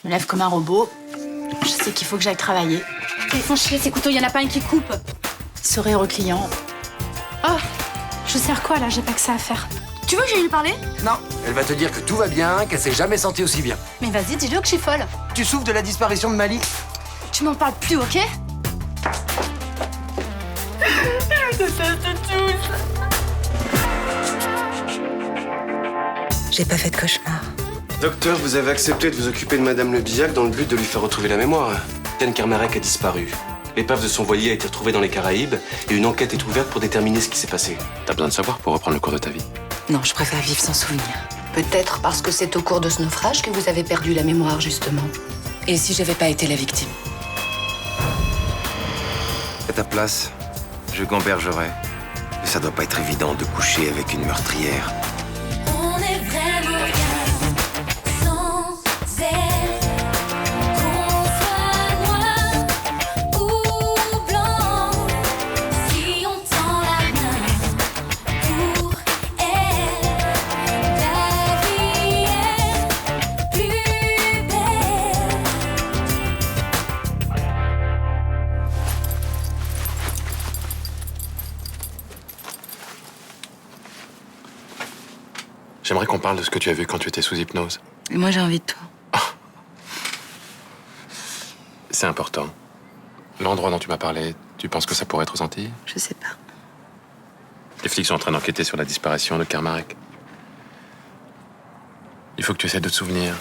me lève comme un robot. Je sais qu'il faut que j'aille travailler. Ils font chier ces couteaux, il y en a pas un qui coupe. Sourire aux clients. Oh, je sers quoi là? J'ai pas que ça à faire. Tu veux que j'aille lui parler? Non, elle va te dire que tout va bien, qu'elle s'est jamais sentie aussi bien. Mais vas-y, dis-le que je suis folle. Tu souffres de la disparition de Malik? Tu m'en parles plus, ok? Je déteste tous. J'ai pas fait de cauchemar. Docteur, vous avez accepté de vous occuper de Madame Le Billac dans le but de lui faire retrouver la mémoire. Yann Kermarek a disparu. L'épave de son voilier a été retrouvée dans les Caraïbes et une enquête est ouverte pour déterminer ce qui s'est passé. T'as besoin de savoir pour reprendre le cours de ta vie. Non, je préfère vivre sans souvenir. Peut-être parce que c'est au cours de ce naufrage que vous avez perdu la mémoire, justement. Et si j'avais pas été la victime? À ta place, je gambergerais. Mais ça doit pas être évident de coucher avec une meurtrière. On est vraiment bien sans elle. Qu'on soit noir ou blanc, si on tend la main pour elle, la vie est plus belle. J'aimerais qu'on parle de ce que tu as vu quand tu étais sous hypnose. Et moi, j'ai envie de toi. C'est important. L'endroit dont tu m'as parlé, tu penses que ça pourrait être aux Antilles? Je sais pas. Les flics sont en train d'enquêter sur la disparition de Kermarek. Il faut que tu essaies de te souvenir.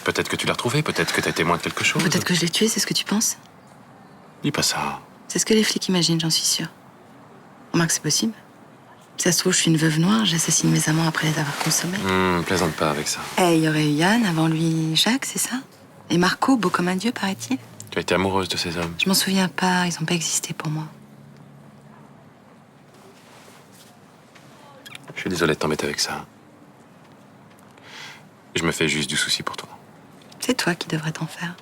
Peut-être que tu l'as retrouvé, peut-être que t'as témoin de quelque chose. Peut-être que je l'ai tué, c'est ce que tu penses? Dis pas ça. C'est ce que les flics imaginent, j'en suis sûre. Remarque, c'est possible. Si ça se trouve, je suis une veuve noire, j'assassine mes amants après les avoir consommés. Plaisante pas avec ça. Eh, il y aurait eu Yann, avant lui Jacques, c'est ça? Et Marco, beau comme un dieu, paraît-il. Tu as été amoureuse de ces hommes. Je m'en souviens pas, ils ont pas existé pour moi. Je suis désolé de t'embêter avec ça. Je me fais juste du souci pour toi. C'est toi qui devrais t'en faire.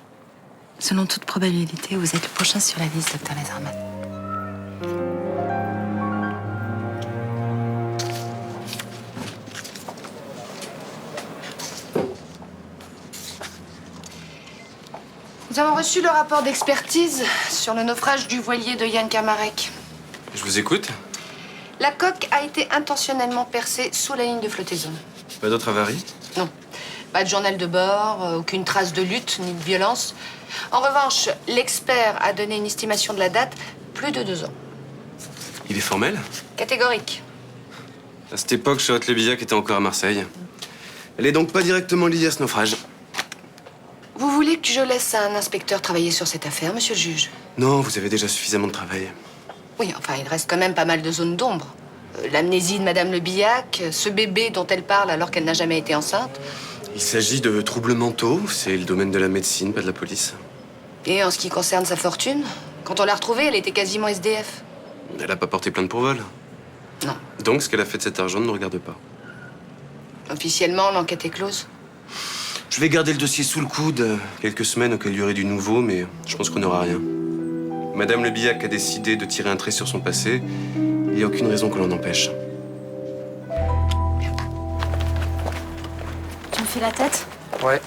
Selon toute probabilité, vous êtes le prochain sur la liste, docteur Laserman. Nous avons reçu le rapport d'expertise sur le naufrage du voilier de Yann Kermarek. Je vous écoute. La coque a été intentionnellement percée sous la ligne de flottaison. Pas d'autres avaries? Non. Pas de journal de bord, aucune trace de lutte ni de violence. En revanche, l'expert a donné une estimation de la date, plus de 2 ans. Il est formel? Catégorique. À cette époque, Charlotte Le Billac était encore à Marseille. Elle est donc pas directement liée à ce naufrage. Vous voulez que je laisse un inspecteur travailler sur cette affaire, monsieur le juge? Non, vous avez déjà suffisamment de travail. Oui, enfin, il reste quand même pas mal de zones d'ombre. L'amnésie de Madame Le Billac, ce bébé dont elle parle alors qu'elle n'a jamais été enceinte. Il s'agit de troubles mentaux. C'est le domaine de la médecine, pas de la police. Et en ce qui concerne sa fortune, quand on l'a retrouvée, elle était quasiment SDF. Elle a pas porté plainte pour vol. Non. Donc, ce qu'elle a fait de cet argent ne nous regarde pas. Officiellement, l'enquête est close. Je vais garder le dossier sous le coude quelques semaines au cas où il y aurait du nouveau, mais je pense qu'on n'aura rien. Madame Le Billac a décidé de tirer un trait sur son passé. Il n'y a aucune raison que l'on empêche. Tu me fais la tête? Ouais,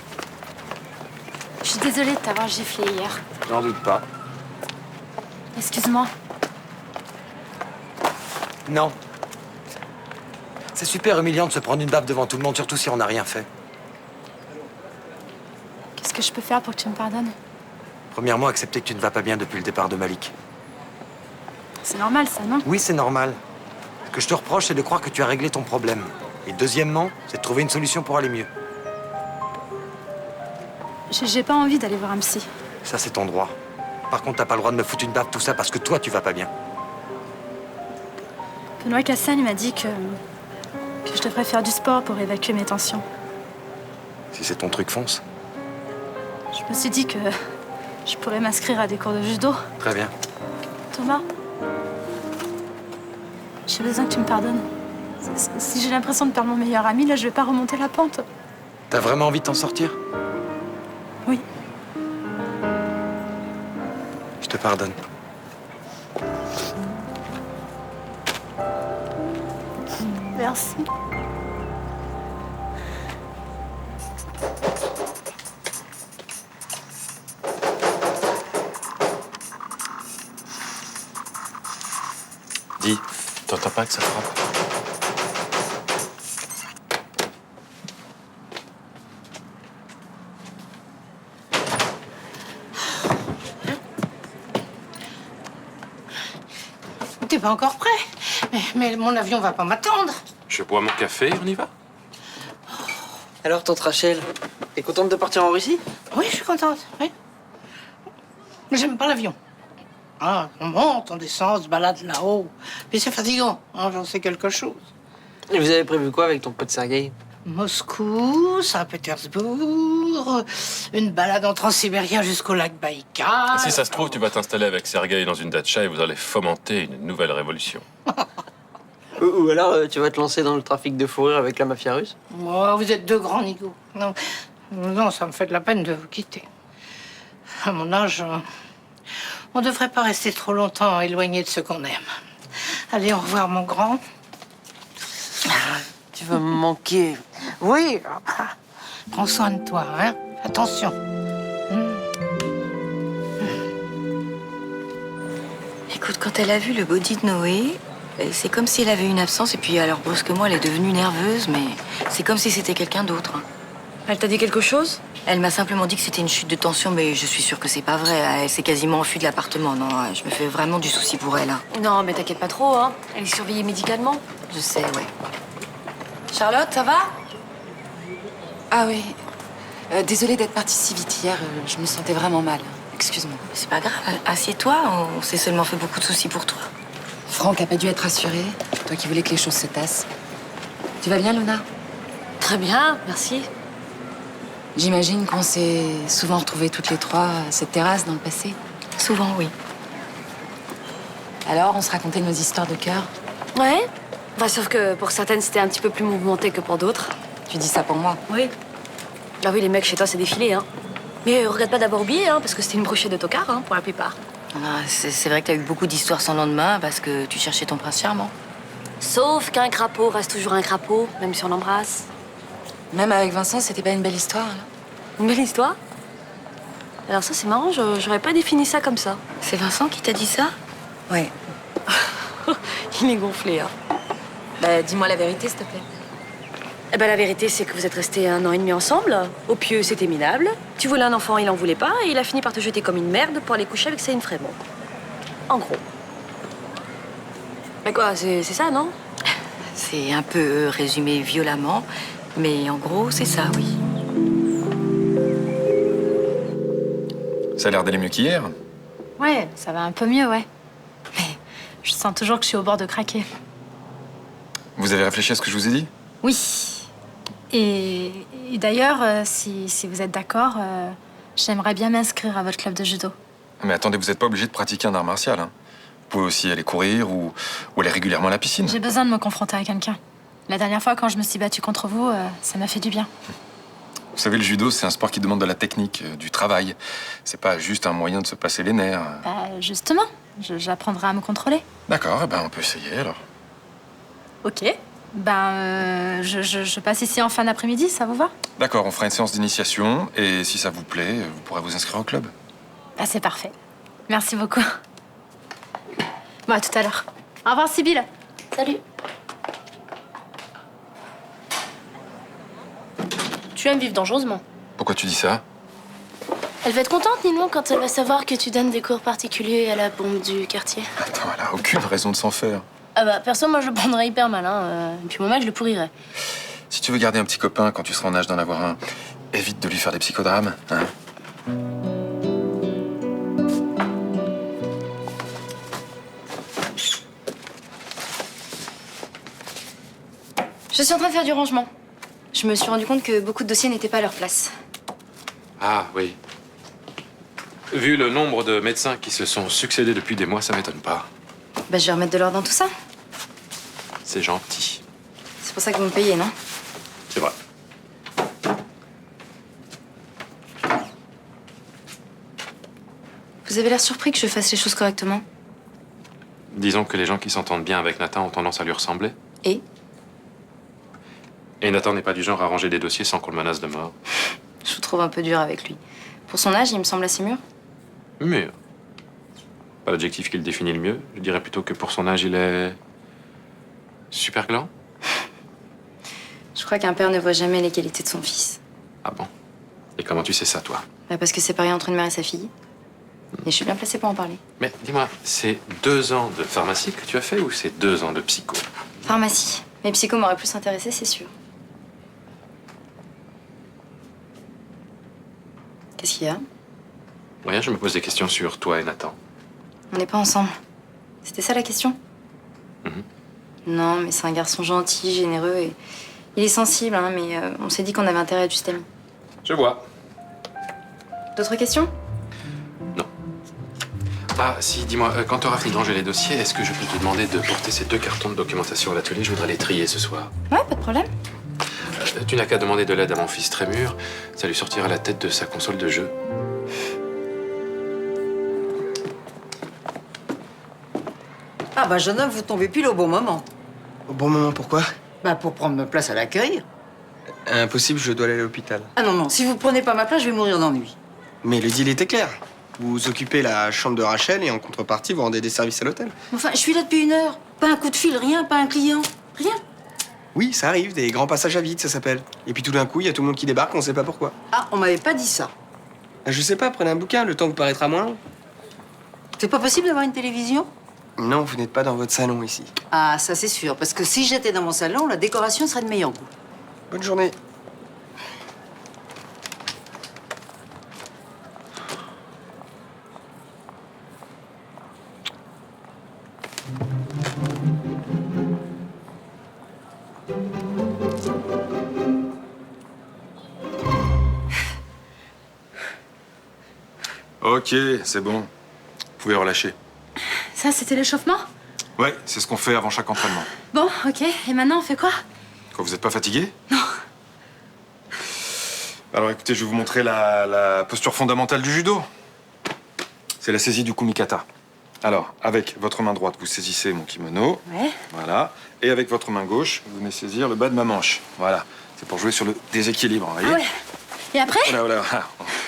Je suis désolée de t'avoir giflé hier. j'en doute pas. Excuse-moi. Non. C'est super humiliant de se prendre une baffe devant tout le monde, surtout si on n'a rien fait. Qu'est-ce que je peux faire pour que tu me pardonnes? Premièrement, accepter que tu ne vas pas bien depuis le départ de Malik. C'est normal, ça, non? Oui, c'est normal. Ce que je te reproche, c'est de croire que tu as réglé ton problème. Et deuxièmement, c'est de trouver une solution pour aller mieux. J'ai pas envie d'aller voir un psy. Ça, c'est ton droit. Par contre, t'as pas le droit de me foutre une baffe, tout ça, parce que toi, tu vas pas bien. Benoît Cassagne m'a dit que je devrais faire du sport pour évacuer mes tensions. Si c'est ton truc, fonce. Je me suis dit que je pourrais m'inscrire à des cours de judo. Très bien. Thomas, j'ai besoin que tu me pardonnes. Si j'ai l'impression de perdre mon meilleur ami, là, je vais pas remonter la pente. T'as vraiment envie de t'en sortir? Oui. Je te pardonne. Merci. t'entends pas que ça frappe? T'es pas encore prêt? Mais mon avion va pas m'attendre. Je bois mon café, on y va? Alors, tante Rachel, t'es contente de partir en Russie? Oui, je suis contente, oui. Mais j'aime pas l'avion. Ah, on monte, on descend, on se balade là-haut. Puis c'est fatigant, hein, j'en sais quelque chose. Et vous avez prévu quoi avec ton pote Sergueï? Moscou, Saint-Pétersbourg, une balade en transsibérien jusqu'au lac Baïkal. Si ça se trouve, tu vas t'installer avec Sergueï dans une datcha et vous allez fomenter une nouvelle révolution. Ou alors, tu vas te lancer dans le trafic de fourrure avec la mafia russe? Oh, vous êtes deux grands nigauds. Non, non, ça me fait de la peine de vous quitter. À mon âge, on ne devrait pas rester trop longtemps éloigné de ce qu'on aime. Allez, au revoir, mon grand. Tu vas me manquer. Oui, prends soin de toi, hein. Attention. Écoute, quand elle a vu le body de Noé, c'est comme si elle avait une absence et puis alors brusquement elle est devenue nerveuse, mais c'est comme si c'était quelqu'un d'autre. Elle t'a dit quelque chose? Elle m'a simplement dit que c'était une chute de tension, mais je suis sûre que c'est pas vrai. Elle s'est quasiment enfuie de l'appartement. Non, je me fais vraiment du souci pour elle. Hein. Non, mais t'inquiète pas trop, hein. Elle est surveillée médicalement. Je sais, ouais. Charlotte, ça va? Ah oui. Désolée d'être partie si vite hier. Je me sentais vraiment mal. Excuse-moi. C'est pas grave. Assieds-toi. On s'est seulement fait beaucoup de soucis pour toi. Franck a pas dû être rassuré. Toi qui voulais que les choses se tassent. Tu vas bien, Luna? Très bien, merci. J'imagine qu'on s'est souvent retrouvés toutes les trois à cette terrasse dans le passé. Souvent, oui. Alors, on se racontait nos histoires de cœur. Ouais. Bah, sauf que pour certaines, c'était un petit peu plus mouvementé que pour d'autres. Tu dis ça pour moi? Oui. Ah oui, les mecs chez toi, c'est défilé, hein. Mais regrette pas d'avoir oublié, hein, parce que c'était une brochette de tocard, hein, pour la plupart. C'est vrai que t'as eu beaucoup d'histoires sans lendemain parce que tu cherchais ton prince charmant. Sauf qu'un crapaud reste toujours un crapaud, même si on l'embrasse. Même avec Vincent, c'était pas une belle histoire, là? Une belle histoire? Alors ça, c'est marrant, j'aurais pas défini ça comme ça. C'est Vincent qui t'a dit ça? Ouais. Il est gonflé, hein. Bah, dis-moi la vérité, s'il te plaît. Eh ben, la vérité, c'est que vous êtes restés 1 an et demi ensemble. Au pieu, c'était minable. Tu voulais un enfant, il en voulait pas. Et il a fini par te jeter comme une merde pour aller coucher avec Céline Frémont. En gros. Mais quoi, c'est ça, non? C'est un peu résumé violemment, mais en gros, c'est ça, oui. Ça a l'air d'aller mieux qu'hier. Ouais, ça va un peu mieux, ouais. Mais je sens toujours que je suis au bord de craquer. Vous avez réfléchi à ce que je vous ai dit? Oui. Et d'ailleurs, si vous êtes d'accord, j'aimerais bien m'inscrire à votre club de judo. Mais attendez, vous n'êtes pas obligé de pratiquer un art martial. Hein. Vous pouvez aussi aller courir ou aller régulièrement à la piscine. J'ai besoin de me confronter à quelqu'un. La dernière fois, quand je me suis battue contre vous, ça m'a fait du bien. Vous savez, le judo, c'est un sport qui demande de la technique, du travail. C'est pas juste un moyen de se passer les nerfs. Bah, justement, j'apprendrai à me contrôler. D'accord, eh ben on peut essayer alors. Ok. Ben, je passe ici en fin d'après-midi, ça vous va? D'accord, on fera une séance d'initiation et si ça vous plaît, vous pourrez vous inscrire au club. Bah, c'est parfait. Merci beaucoup. Bon, à tout à l'heure. Au revoir, Sibylle. Salut. Tu aimes vivre dangereusement. Pourquoi tu dis ça? Elle va être contente, Ninon, quand elle va savoir que tu donnes des cours particuliers à la bombe du quartier. Attends, elle a aucune raison de s'en faire. Ah bah, perso, moi, je le prendrais hyper mal, hein. Et puis, mon mec, je le pourrirais. Si tu veux garder un petit copain quand tu seras en âge d'en avoir un, évite de lui faire des psychodrames, hein. Je suis en train de faire du rangement. Je me suis rendu compte que beaucoup de dossiers n'étaient pas à leur place. Ah oui. Vu le nombre de médecins qui se sont succédés depuis des mois, ça m'étonne pas. Bah, je vais remettre de l'ordre dans tout ça. C'est gentil. C'est pour ça que vous me payez, non? C'est vrai. Vous avez l'air surpris que je fasse les choses correctement. Disons que les gens qui s'entendent bien avec Nathan ont tendance à lui ressembler. Et Nathan n'est pas du genre à ranger des dossiers sans qu'on le menace de mort. je vous trouve un peu dur avec lui. Pour son âge, il me semble assez mûr. Mais pas l'adjectif qui le définit le mieux. Je dirais plutôt que pour son âge, il est Super gland? Je crois qu'un père ne voit jamais les qualités de son fils. Ah bon? Et comment tu sais ça, toi? Bah parce que c'est pareil entre une mère et sa fille. Et je suis bien placée pour en parler. Mais dis-moi, c'est 2 ans de pharmacie que tu as fait ou c'est 2 ans de psycho? Pharmacie. Mais psycho m'aurait plus intéressé, c'est sûr. Qu'est-ce qu'il y a? Rien, je me pose des questions sur toi et Nathan. On n'est pas ensemble. C'était ça la question? Non, mais c'est un garçon gentil, généreux et... Il est sensible, hein, mais on s'est dit qu'on avait intérêt à être juste amis. Je vois. D'autres questions? Ah, si, dis-moi, quand tu auras fini de ranger les dossiers, est-ce que je peux te demander de porter ces 2 cartons de documentation à l'atelier? Je voudrais les trier ce soir. Ouais, pas de problème. Tu n'as qu'à demander de l'aide à mon fils Trémur. Ça lui sortira la tête de sa console de jeu. Ah bah jeune homme, vous tombez pile au bon moment. Au bon moment, pourquoi? Bah pour prendre ma place à l'accueil. Impossible, je dois aller à l'hôpital. Ah non, non, si vous prenez pas ma place, je vais mourir d'ennui. Mais le deal était clair. Vous occupez la chambre de Rachel et en contrepartie, vous rendez des services à l'hôtel. Enfin, je suis là depuis 1 heure. Pas un coup de fil, rien, pas un client. Rien. Oui, ça arrive, des grands passages à vide, ça s'appelle. Et puis tout d'un coup, il y a tout le monde qui débarque, on sait pas pourquoi. Ah, on m'avait pas dit ça. Je sais pas, prenez un bouquin, le temps vous paraîtra moins long. C'est pas possible d'avoir une télévision? Non, vous n'êtes pas dans votre salon ici. Ah, ça c'est sûr, parce que si j'étais dans mon salon, la décoration serait de meilleur goût. Bonne journée. Ok, c'est bon. Vous pouvez relâcher. Ça, c'était l'échauffement? Ouais, c'est ce qu'on fait avant chaque entraînement. Bon, ok. Et maintenant, on fait quoi? Quoi, vous êtes pas fatigué? Non. Alors écoutez, je vais vous montrer la posture fondamentale du judo. C'est la saisie du kumikata. Alors, avec votre main droite, vous saisissez mon kimono. Ouais. Voilà. Et avec votre main gauche, vous venez saisir le bas de ma manche. Voilà. C'est pour jouer sur le déséquilibre, vous voyez? Ah ouais. Et après? Voilà.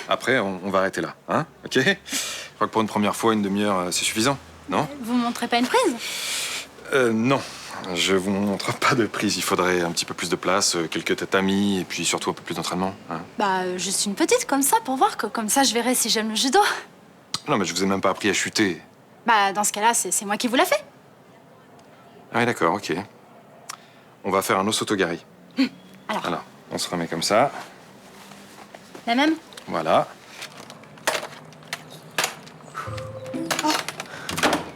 Après, on va arrêter là, hein? Ok? Je crois que pour une première fois, 1 demi-heure, c'est suffisant, non? Vous me montrez pas une prise? Non. Je vous montre pas de prise. Il faudrait un petit peu plus de place, quelques tatamis, et puis surtout un peu plus d'entraînement, hein? Bah, juste une petite, comme ça, pour voir. Comme ça, je verrai si j'aime le judo. Non, mais je vous ai même pas appris à chuter. Bah, dans ce cas-là, c'est moi qui vous l'a fait. Ah oui, d'accord, ok. On va faire un osotogari. Alors, on se remet comme ça. la même? Voilà.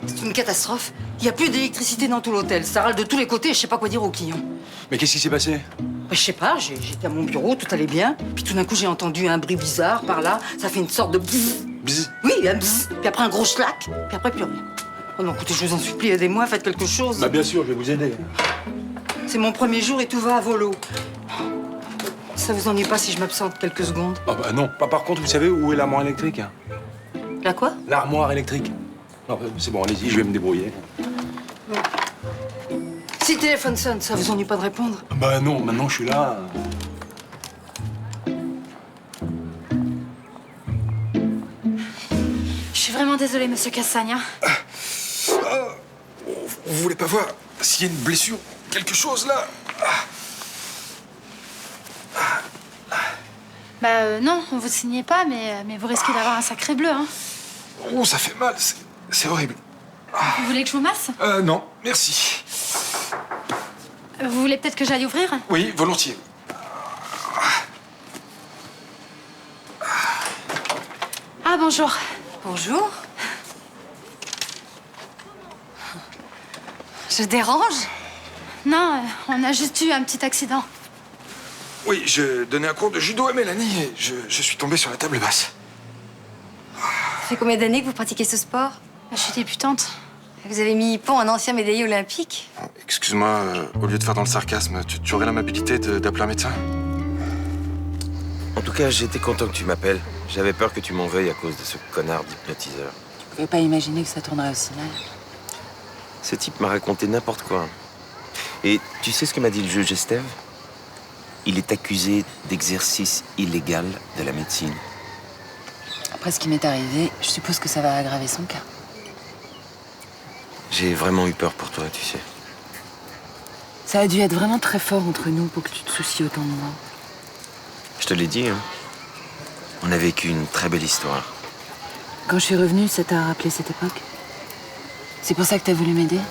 C'est une catastrophe. Il y a plus d'électricité dans tout l'hôtel. Ça râle de tous les côtés et je sais pas quoi dire aux clients. Mais qu'est-ce qui s'est passé? Bah, je sais pas, j'étais à mon bureau, tout allait bien. Puis tout d'un coup, j'ai entendu un bruit bizarre par là. Ça fait une sorte de bzzz. Bzzz? Oui, un bzzz. Puis après, un gros schlack. Puis après, plus rien. Oh non, écoutez, je vous en supplie, aidez-moi, faites quelque chose. Bah bien sûr, je vais vous aider. C'est mon premier jour et tout va à volo. Ça vous ennuie pas si je m'absente quelques secondes? Ah bah non. Par contre, vous savez où est l'armoire électrique? La quoi? L'armoire électrique. Non, c'est bon, allez-y, je vais me débrouiller. Si le téléphone sonne, ça vous ennuie pas de répondre? Bah non, maintenant je suis là. Je suis vraiment désolée, monsieur Castagne. Vous voulez pas voir s'il y a une blessure, quelque chose là? Bah, non, vous signez pas, mais vous risquez d'avoir un sacré bleu, hein. Oh, ça fait mal, c'est horrible. Vous voulez que je vous masse? Non, merci. Vous voulez peut-être que j'aille ouvrir? Oui, volontiers. Ah, bonjour. Bonjour. Je dérange? Non, on a juste eu un petit accident. Oui, je donnais un cours de judo à Mélanie et je suis tombé sur la table basse. Ça fait combien d'années que vous pratiquez ce sport? Je suis débutante. Vous avez mis Hippon, un ancien médaillé olympique. Excuse-moi, au lieu de faire dans le sarcasme, tu aurais l'amabilité d'appeler un médecin? En tout cas, j'étais content que tu m'appelles. J'avais peur que tu m'en veuilles à cause de ce connard d'hypnotiseur. Je pouvais pas imaginer que ça tournerait aussi mal. Ce type m'a raconté n'importe quoi. Et tu sais ce que m'a dit le juge Estève? Il est accusé d'exercice illégal de la médecine. Après ce qui m'est arrivé, je suppose que ça va aggraver son cas. J'ai vraiment eu peur pour toi, tu sais. Ça a dû être vraiment très fort entre nous pour que tu te soucies autant de moi. Je te l'ai dit, hein. On a vécu une très belle histoire. Quand je suis revenue, ça t'a rappelé cette époque? C'est pour ça que t'as voulu m'aider?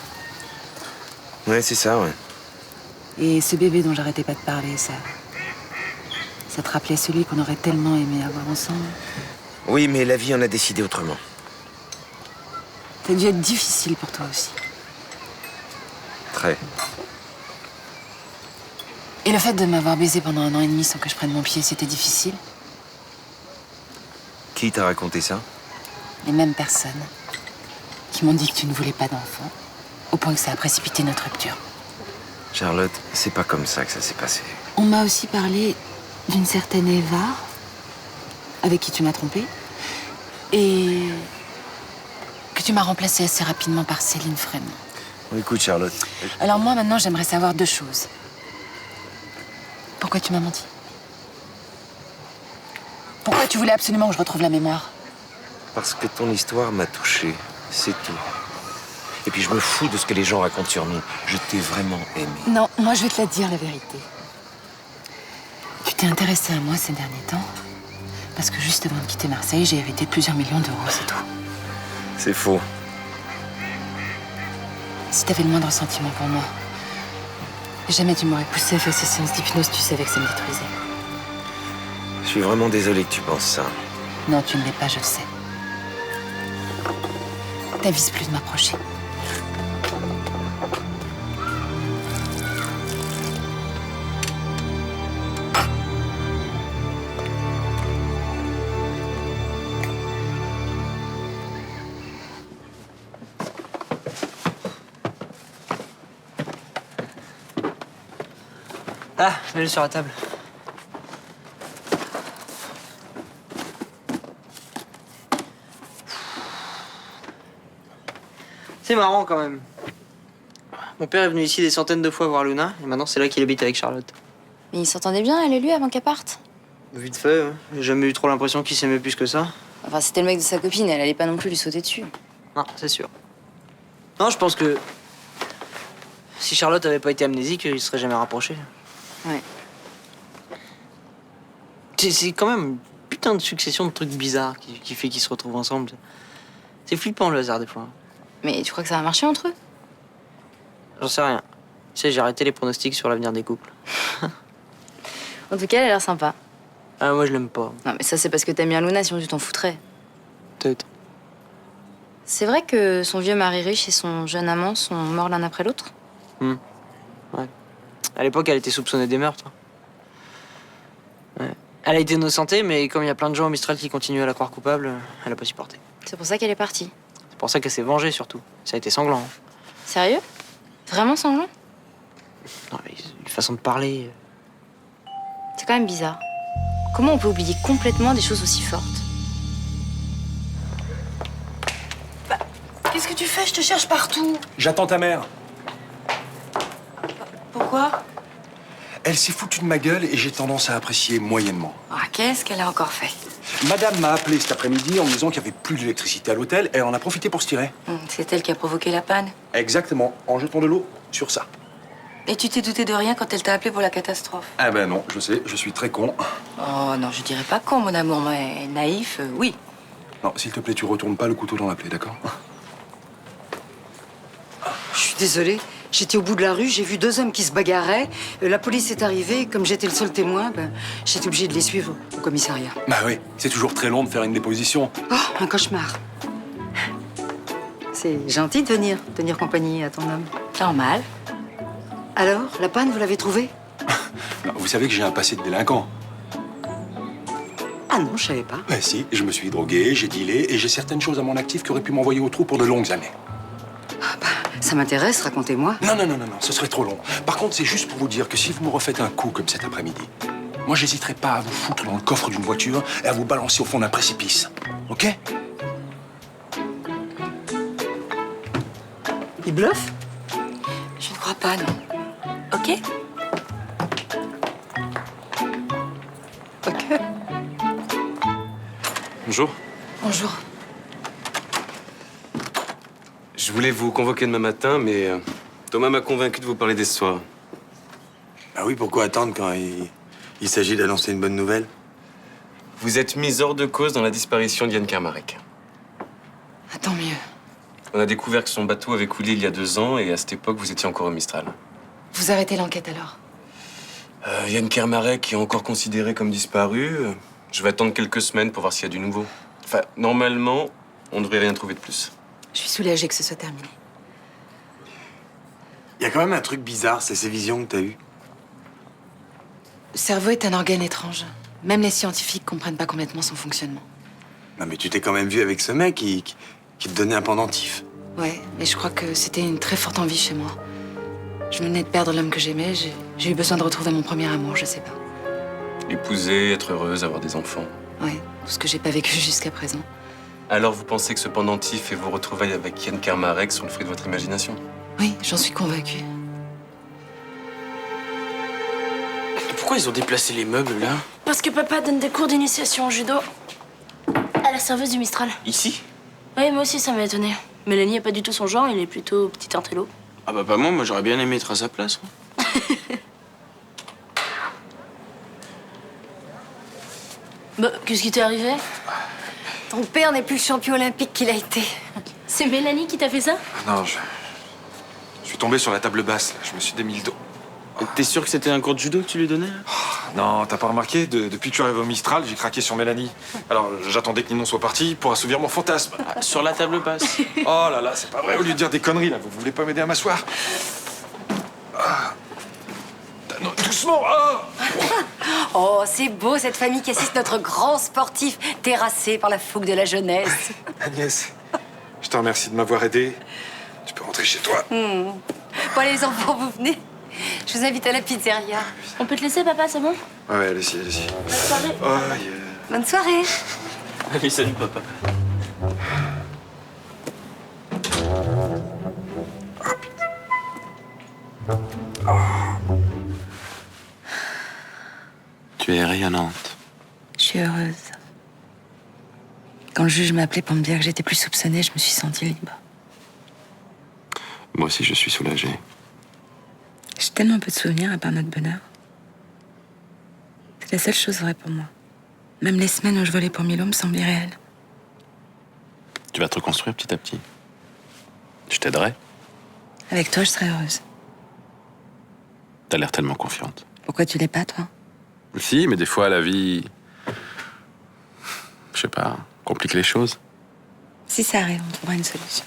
Ouais, c'est ça, ouais. Et ce bébé dont j'arrêtais pas de parler, ça te rappelait celui qu'on aurait tellement aimé avoir ensemble? Oui, mais la vie en a décidé autrement. Ça a dû être difficile pour toi aussi. Très. Et le fait de m'avoir baisé pendant 1 an et demi sans que je prenne mon pied, c'était difficile? Qui t'a raconté ça? Les mêmes personnes qui m'ont dit que tu ne voulais pas d'enfant, au point que ça a précipité notre rupture. Charlotte, c'est pas comme ça que ça s'est passé. On m'a aussi parlé d'une certaine Eva, avec qui tu m'as trompée, et que tu m'as remplacée assez rapidement par Céline Fremont. Écoute, Charlotte. Alors moi, maintenant, j'aimerais savoir 2 choses. Pourquoi tu m'as menti? Pourquoi tu voulais absolument que je retrouve la mémoire? Parce que ton histoire m'a touché, c'est tout. Et puis je me fous de ce que les gens racontent sur nous. Je t'ai vraiment aimé. Non, moi je vais te la dire, la vérité. Tu t'es intéressé à moi ces derniers temps parce que juste avant de quitter Marseille, j'ai hérité plusieurs millions d'euros, c'est tout. C'est faux. Si t'avais le moindre sentiment pour moi, jamais tu m'aurais poussé à faire ces séances d'hypnose, tu savais que ça me détruisait. Je suis vraiment désolé que tu penses ça. Non, tu ne l'es pas, je le sais. T'avises plus de m'approcher. Ah, mets-le sur la table. C'est marrant quand même. Mon père est venu ici des centaines de fois voir Luna, et maintenant c'est là qu'il habite avec Charlotte. Mais ils s'entendaient bien, elle et lui, avant qu'elle parte? Vite fait, hein. J'ai jamais eu trop l'impression qu'il s'aimait plus que ça. Enfin, c'était le mec de sa copine, elle allait pas non plus lui sauter dessus. Non, c'est sûr. Non, je pense que si Charlotte avait pas été amnésique, ils se seraient jamais rapprochés. Ouais. C'est quand même une putain de succession de trucs bizarres qui fait qu'ils se retrouvent ensemble. C'est flippant le hasard des fois. Mais tu crois que ça va marcher entre eux? J'en sais rien. Tu sais, j'ai arrêté les pronostics sur l'avenir des couples. En tout cas, elle a l'air sympa. Ah, moi je l'aime pas. Non, mais ça, c'est parce que t'aimes bien Luna, sinon tu t'en foutrais. Peut-être. C'est vrai que son vieux mari riche et son jeune amant sont morts l'un après l'autre? Ouais. À l'époque, elle était soupçonnée des meurtres. Ouais. Elle a été innocentée, mais comme il y a plein de gens au Mistral qui continuent à la croire coupable, elle a pas supporté. C'est pour ça qu'elle est partie. C'est pour ça qu'elle s'est vengée, surtout. Ça a été sanglant. Sérieux? Vraiment sanglant? Non, mais une façon de parler. C'est quand même bizarre. Comment on peut oublier complètement des choses aussi fortes? Qu'est-ce que tu fais? Je te cherche partout. J'attends ta mère. Pourquoi? Elle s'est foutue de ma gueule et j'ai tendance à apprécier moyennement. Ah, qu'est-ce qu'elle a encore fait? Madame m'a appelé cet après-midi en me disant qu'il n'y avait plus d'électricité à l'hôtel et elle en a profité pour se tirer. C'est elle qui a provoqué la panne. Exactement, en jetant de l'eau sur ça. Et tu t'es douté de rien quand elle t'a appelé pour la catastrophe? Ah ben non, je sais, je suis très con. Oh non, je dirais pas con, mon amour, mais naïf, oui. Non, s'il te plaît, tu retournes pas le couteau dans la plaie, d'accord? Je suis désolée. J'étais au bout de la rue, j'ai vu 2 hommes qui se bagarraient. La police est arrivée. Comme j'étais le seul témoin, j'étais obligée de les suivre au commissariat. Bah oui, c'est toujours très long de faire une déposition. Oh, un cauchemar. C'est gentil de venir tenir compagnie à ton homme. Normal. Alors, la panne, vous l'avez trouvée? Non, vous savez que j'ai un passé de délinquant. Ah non, je savais pas. Bah si, je me suis drogué, j'ai dealé et j'ai certaines choses à mon actif qui auraient pu m'envoyer au trou pour de longues années. Ça m'intéresse, racontez-moi. Non, ce serait trop long. Par contre, c'est juste pour vous dire que si vous me refaites un coup comme cet après-midi, moi, j'hésiterai pas à vous foutre dans le coffre d'une voiture et à vous balancer au fond d'un précipice. Ok? Il bluffe? Je ne crois pas, non. Ok? Ok. Bonjour. Bonjour. Je voulais vous convoquer demain matin, mais Thomas m'a convaincu de vous parler des soirs. Ah oui, pourquoi attendre quand il s'agit d'annoncer une bonne nouvelle? Vous êtes mis hors de cause dans la disparition d'Yann Kermarek. Ah, tant mieux. On a découvert que son bateau avait coulé il y a 2 ans et à cette époque, vous étiez encore au Mistral. Vous arrêtez l'enquête alors? Yann Kermarek est encore considéré comme disparu. Je vais attendre quelques semaines pour voir s'il y a du nouveau. Enfin, normalement, on ne devrait rien trouver de plus. Je suis soulagée que ce soit terminé. Il y a quand même un truc bizarre, c'est ces visions que t'as eues. Le cerveau est un organe étrange. Même les scientifiques comprennent pas complètement son fonctionnement. Non mais tu t'es quand même vu avec ce mec qui te donnait un pendentif. Ouais, mais je crois que c'était une très forte envie chez moi. Je venais de perdre l'homme que j'aimais, j'ai eu besoin de retrouver mon premier amour, je sais pas. Épouser, être heureuse, avoir des enfants. Ouais, tout ce que j'ai pas vécu jusqu'à présent. Alors vous pensez que ce pendentif et vos retrouvailles avec Yann Kermarek sont le fruit de votre imagination? Oui, j'en suis convaincue. Pourquoi ils ont déplacé les meubles, là? Parce que papa donne des cours d'initiation au judo à la serveuse du Mistral. Ici? Oui, moi aussi, ça m'a étonné. Mélanie est pas du tout son genre, il est plutôt petit intello. Ah bah pas moi j'aurais bien aimé être à sa place. Bah, qu'est-ce qui t'est arrivé? Ton père n'est plus le champion olympique qu'il a été. C'est Mélanie qui t'a fait ça? Non, je suis tombé sur la table basse, là. Je me suis démis le dos. T'es sûr que c'était un cours de judo que tu lui donnais? Non, t'as pas remarqué? Depuis que je suis arrivé au Mistral, j'ai craqué sur Mélanie. Alors, j'attendais que Ninon soit parti pour assouvir mon fantasme. Sur la table basse. Oh là là, c'est pas vrai, au lieu de dire des conneries, là, vous voulez pas m'aider à m'asseoir? Ah. Non, doucement! Ah. Oh, c'est beau cette famille qui assiste notre grand sportif terrassé par la fougue de la jeunesse. Agnès, je te remercie de m'avoir aidé. Tu peux rentrer chez toi. Bon, les enfants, vous venez? Je vous invite à la pizzeria. On peut te laisser, papa, c'est bon? Ouais, allez-y, allez-y. Bonne soirée. Oh, yeah. Bonne soirée. Allez, salut, papa. Tu es rayonnante. Je suis heureuse. Quand le juge m'a appelée pour me dire que j'étais plus soupçonnée, je me suis sentie libre. Moi aussi, je suis soulagé. J'ai tellement peu de souvenirs à part notre bonheur. C'est la seule chose vraie pour moi. Même les semaines où je volais pour Milo me semblent irréelles. Tu vas te reconstruire petit à petit. Je t'aiderai. Avec toi, je serais heureuse. T'as l'air tellement confiante. Pourquoi tu l'es pas, toi? Si, mais des fois, la vie... Je sais pas, complique les choses. Si ça arrive, on trouvera une solution.